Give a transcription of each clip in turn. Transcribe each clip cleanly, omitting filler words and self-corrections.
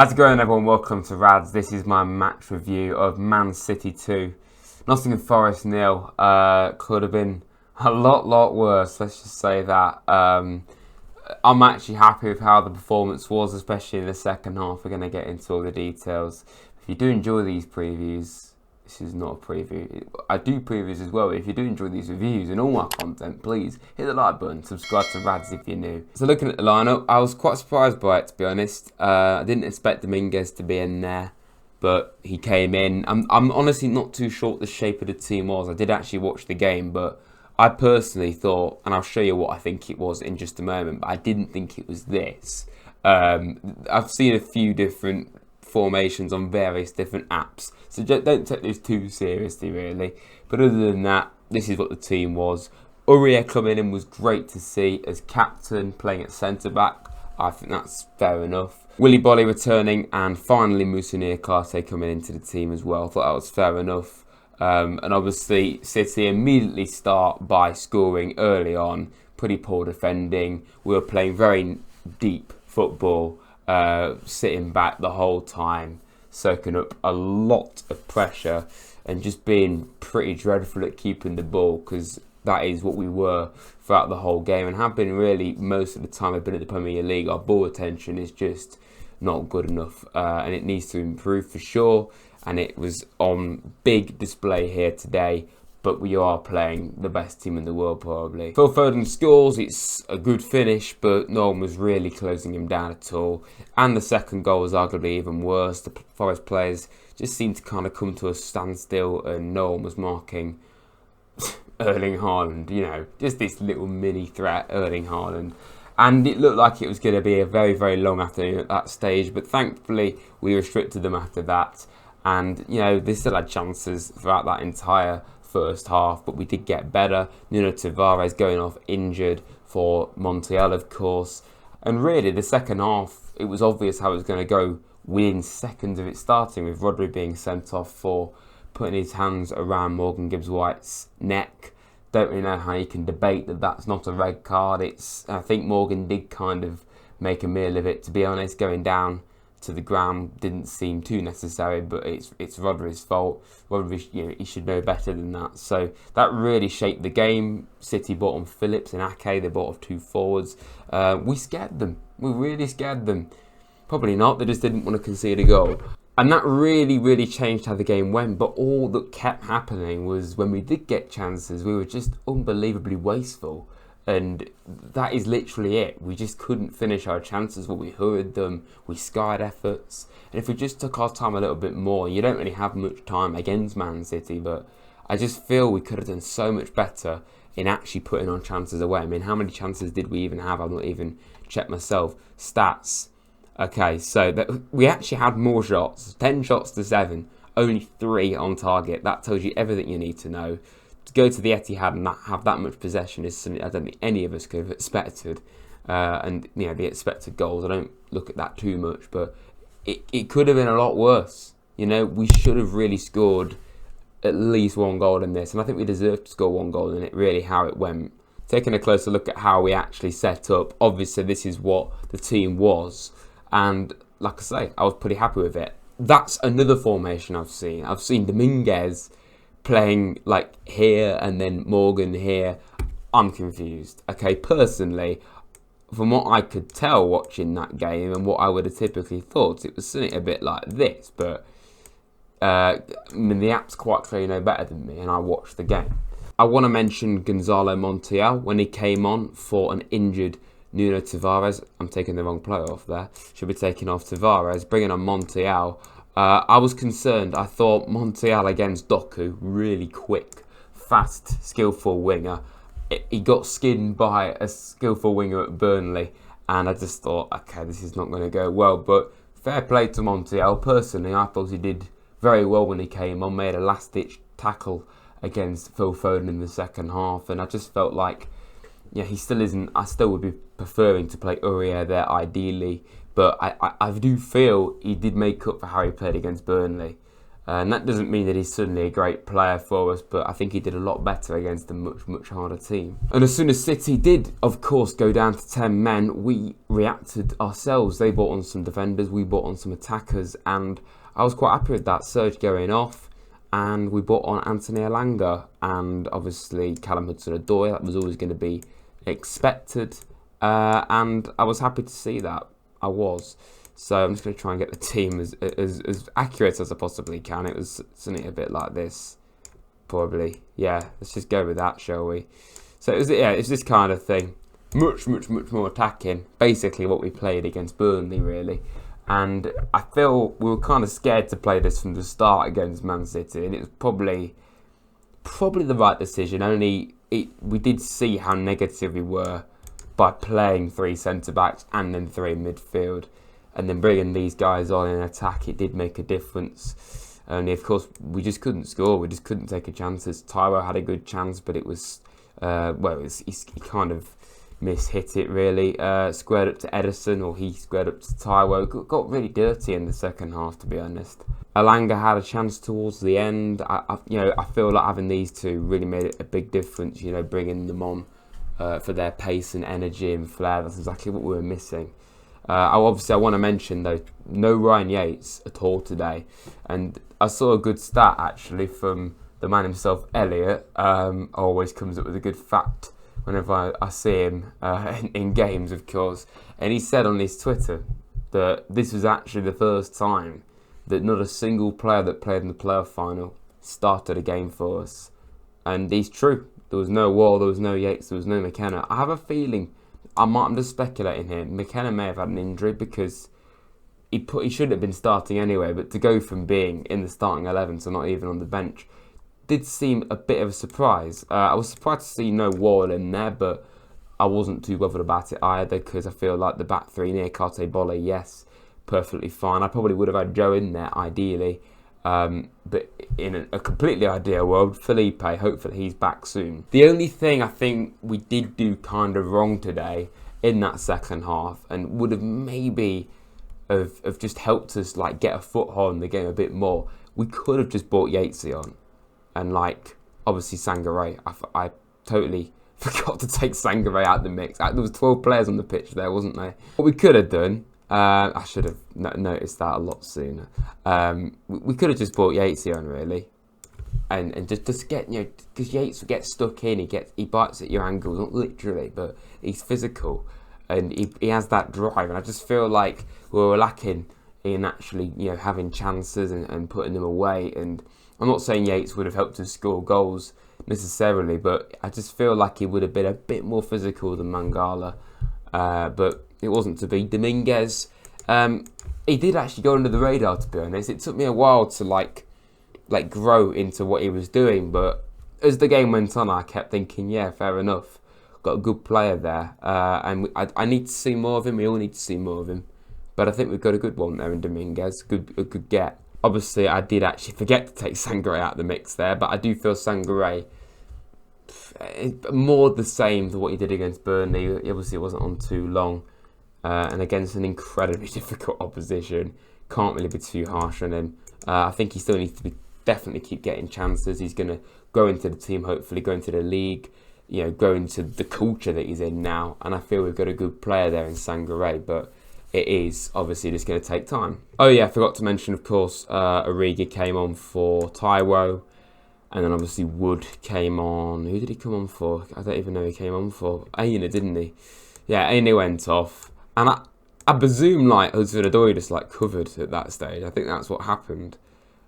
How's it going, everyone? Welcome to Rads. This is my match review of Man City 2, Nottingham Forest 0. Could have been a lot worse, let's just say that. I'm actually happy with how the performance was, especially in the second half. We're going to get into all the details. If you do enjoy these previews, this is not a preview. I do previews as well. If you do enjoy these reviews and all my content, please hit the like button, subscribe to Rads if you're new. So looking at the lineup, I was quite surprised by it, to be honest. I didn't expect Dominguez to be in there, but he came in. I'm honestly not too sure what the shape of the team was. I did actually watch the game, but I personally thought, and I'll show you what I think it was in just a moment, but I didn't think it was this. I've seen a few different formations on various different apps, so don't take this too seriously, really. But other than that, this is what the team was. Aurier coming in was great to see as captain, playing at centre back. I think that's fair enough. Willy Bolly returning, and finally Moussa Niakhaté coming into the team as well. I thought that was fair enough. And obviously City immediately start by scoring early on. Pretty poor defending. We were playing very deep football, sitting back the whole time, soaking up a lot of pressure and just being pretty dreadful at keeping the ball, because that is what we were throughout the whole game and have been really most of the time I've been at the Premier League. Our ball retention is just not good enough, and it needs to improve for sure, and it was on big display here today. But we are playing the best team in the world, probably. Phil Foden scores. It's a good finish, but no one was really closing him down at all. And the second goal was arguably even worse. The Forest players just seemed to kind of come to a standstill, and no one was marking Erling Haaland. You know, just this little mini threat, Erling Haaland. And it looked like it was going to be a very long afternoon at that stage, but thankfully we restricted them after that. And, you know, they still had chances throughout that entire first half, but we did get better. Nuno Tavares going off injured for Montiel, of course. And really, the second half, it was obvious how it was going to go within seconds of it starting, with Rodri being sent off for putting his hands around Morgan Gibbs-White's neck. Don't really know how you can debate that that's not a red card. I think Morgan did kind of make a meal of it, to be honest. Going down to the ground didn't seem too necessary, but it's Rodri's fault. Rodri, you know, he should know better than that. So that really shaped the game. City bought on Phillips and Ake. They bought off two forwards. We scared them. We really scared them. Probably not. They just didn't want to concede a goal. And that really changed how the game went. But all that kept happening was when we did get chances, we were just unbelievably wasteful. And that is literally it. We just couldn't finish our chances. Well, we hurried them, we skied efforts. And if we just took our time a little bit more, you don't really have much time against Man City, but I just feel we could have done so much better in actually putting our chances away. I mean, how many chances did we even have? I've not even checked myself. Stats. Okay, so we actually had more shots. 10 shots to 7. Only 3 on target. That tells you everything you need to know. To go to the Etihad and have that much possession is something I don't think any of us could have expected. And you know, the expected goals, I don't look at that too much, but it could have been a lot worse. You know, we should have really scored at least one goal in this, and I think we deserved to score one goal in it. Really, how it went. Taking a closer look at how we actually set up, obviously this is what the team was, and like I say, I was pretty happy with it. That's another formation I've seen. I've seen Dominguez playing like here and then Morgan here. I'm confused. Okay, personally, from what I could tell watching that game and what I would have typically thought, it was something a bit like this, but I mean, the apps quite clearly know better than me, and I watched the game. I want to mention Gonzalo Montiel when he came on for an injured Nuno Tavares. I'm taking the wrong player off there. Should be taking off Tavares, bringing on Montiel. I was concerned. I thought Montiel against Doku, really quick, fast, skillful winger. He got skinned by a skillful winger at Burnley, and I just thought, okay, this is not going to go well. But fair play to Montiel. Personally, I thought he did very well when he came on, made a last-ditch tackle against Phil Foden in the second half, and I just felt like, yeah, he still isn't. I still would be preferring to play Aurier there ideally, but I do feel he did make up for how he played against Burnley. And that doesn't mean that he's suddenly a great player for us, but I think he did a lot better against a much, much harder team. And as soon as City did, of course, go down to 10 men, we reacted ourselves. They brought on some defenders, we brought on some attackers, and I was quite happy with that. Serge going off, and we brought on Anthony Elanga, and obviously Callum Hudson-Odoi. That was always going to be expected, and I was happy to see that. I was. So I'm just going to try and get the team as accurate as I possibly can. It was something a bit like this, probably. Yeah, let's just go with that, shall we? So it's this kind of thing. Much more attacking. Basically what we played against Burnley, really. And I feel we were kind of scared to play this from the start against Man City, and it was probably the right decision. Only we did see how negative we were by playing 3 centre-backs and then 3 in midfield. And then bringing these guys on in attack, it did make a difference. Only, of course, we just couldn't score. We just couldn't take a chances. Taiwo had a good chance, but it was, he kind of mishit it, really. Squared up to Edison, or he squared up to Taiwo. Got really dirty in the second half, to be honest. Elanga had a chance towards the end. I feel like having these two really made a big difference, bringing them on for their pace and energy and flair. That's exactly what we were missing. I want to mention, though, no Ryan Yates at all today. And I saw a good stat, actually, from the man himself, Elliot. Always comes up with a good fact whenever I see him in games, of course. And he said on his Twitter that this was actually the first time that not a single player that played in the playoff final started a game for us. And he's true. There was no Wall, there was no Yates, there was no McKenna. I have a feeling... I'm just speculating here. McKenna may have had an injury because he should have been starting anyway. But to go from being in the starting 11 to not even on the bench did seem a bit of a surprise. I was surprised to see no Wall in there, but I wasn't too bothered about it either because I feel like the back three near Carte Bolle, yes, perfectly fine. I probably would have had Joe in there ideally. But in a completely ideal world, Felipe, hopefully he's back soon. The only thing I think we did do kind of wrong today in that second half, and would have maybe have just helped us like get a foothold in the game a bit more, we could have just brought Yatesy on, and obviously Sangaré. I totally forgot to take Sangaré out of the mix. There was 12 players on the pitch there, wasn't there? What we could have done. I should have noticed that a lot sooner. We could have just brought Yatesy on, really, and just get because Yates gets stuck in. He bites at your ankles, not literally, but he's physical, and he has that drive. And I just feel like we were lacking in actually having chances and putting them away. And I'm not saying Yates would have helped us score goals necessarily, but I just feel like he would have been a bit more physical than Mangala, but. It wasn't to be. Dominguez, he did actually go under the radar, to be honest. It took me a while to like grow into what he was doing, but as the game went on, I kept thinking, yeah, fair enough. Got a good player there, and I need to see more of him. We all need to see more of him, but I think we've got a good one there in Dominguez. A good get. Obviously, I did actually forget to take Sangaré out of the mix there, but I do feel Sangaré more the same to what he did against Burnley. He obviously wasn't on too long. And against an incredibly difficult opposition, can't really be too harsh on him. I think he still needs to definitely keep getting chances. He's going to grow into the team, hopefully grow into the league, grow into the culture that he's in now. And I feel we've got a good player there in Sangaré, but it is obviously just going to take time. Oh yeah, I forgot to mention, of course, Origi came on for Taiwo, and then obviously Wood came on. Who did he come on for? I don't even know who he came on for. Aina, didn't he? Yeah, Aina went off. And I presume Hudson-Odoi just covered at that stage. I think that's what happened.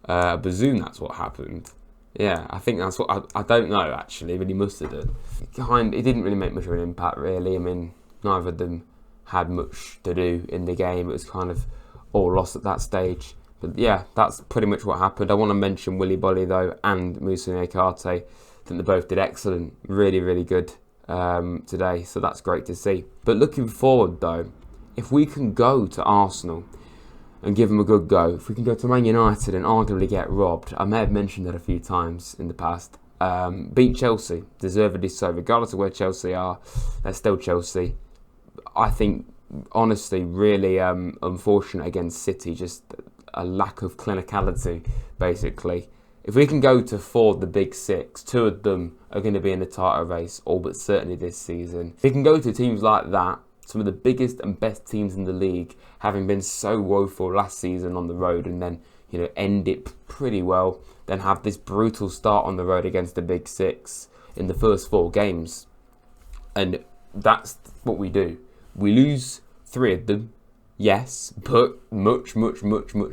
I presume that's what happened. Yeah, I think that's what I don't know actually, but he must have done. It didn't really make much of an impact, really. I mean, neither of them had much to do in the game. It was kind of all lost at that stage. But yeah, that's pretty much what happened. I want to mention Willy Bolly though and Moussa Niakate. I think they both did excellent, really, really good. Today, so that's great to see. But looking forward though, if we can go to Arsenal and give them a good go, if we can go to Man United and arguably get robbed, I may have mentioned that a few times in the past, beat Chelsea, deservedly so, regardless of where Chelsea are, they're still Chelsea. I think, honestly, really unfortunate against City, just a lack of clinicality, basically. If we can go to 4 of the big 6, 2 of them are going to be in the title race, all but certainly this season. If we can go to teams like that, some of the biggest and best teams in the league, having been so woeful last season on the road, and then, you know, end it pretty well, then have this brutal start on the road against the big 6 in the first 4 games. And that's what we do. We lose 3 of them, yes, but much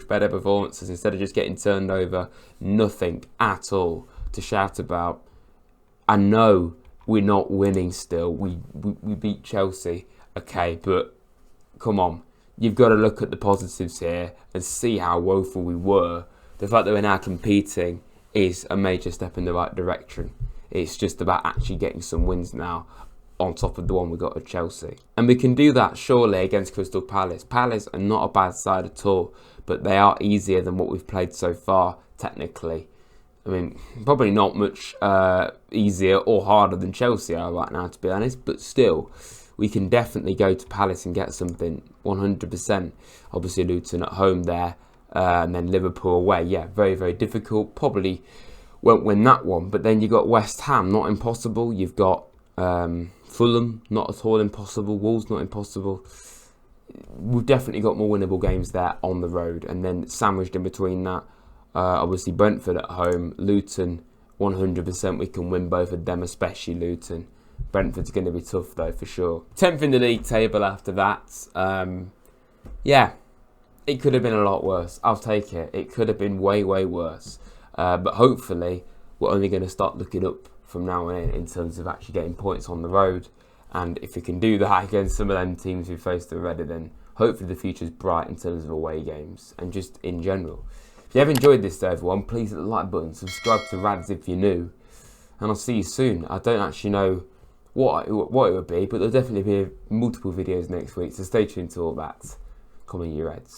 better performances. Instead of just getting turned over, nothing at all to shout about. I know we're not winning still. We beat Chelsea, okay, but come on. You've got to look at the positives here and see how woeful we were. The fact that we're now competing is a major step in the right direction. It's just about actually getting some wins now, on top of the one we got at Chelsea. And we can do that surely against Crystal Palace. Palace are not a bad side at all, but they are easier than what we've played so far, technically. I mean, probably not much easier or harder than Chelsea are right now, to be honest, but still, we can definitely go to Palace and get something 100%. Obviously, Luton at home there, and then Liverpool away. Yeah, very difficult. Probably won't win that one, but then you've got West Ham, not impossible. You've got Fulham, not at all impossible. Wolves, not impossible. We've definitely got more winnable games there on the road. And then sandwiched in between that, obviously Brentford at home, Luton, 100% we can win both of them, especially Luton. Brentford's going to be tough though, for sure. 10th in the league table after that. Yeah, it could have been a lot worse. I'll take it. It could have been way worse. But hopefully, we're only going to start looking up from now on in terms of actually getting points on the road. And if we can do that against some of them teams we faced already, then hopefully the future's bright in terms of away games and just in general. If you have enjoyed this though, everyone, please hit the like button, subscribe to Rads if you're new, and I'll see you soon. I don't actually know what it would be, but there'll definitely be multiple videos next week, so stay tuned to all that. Coming your Reds.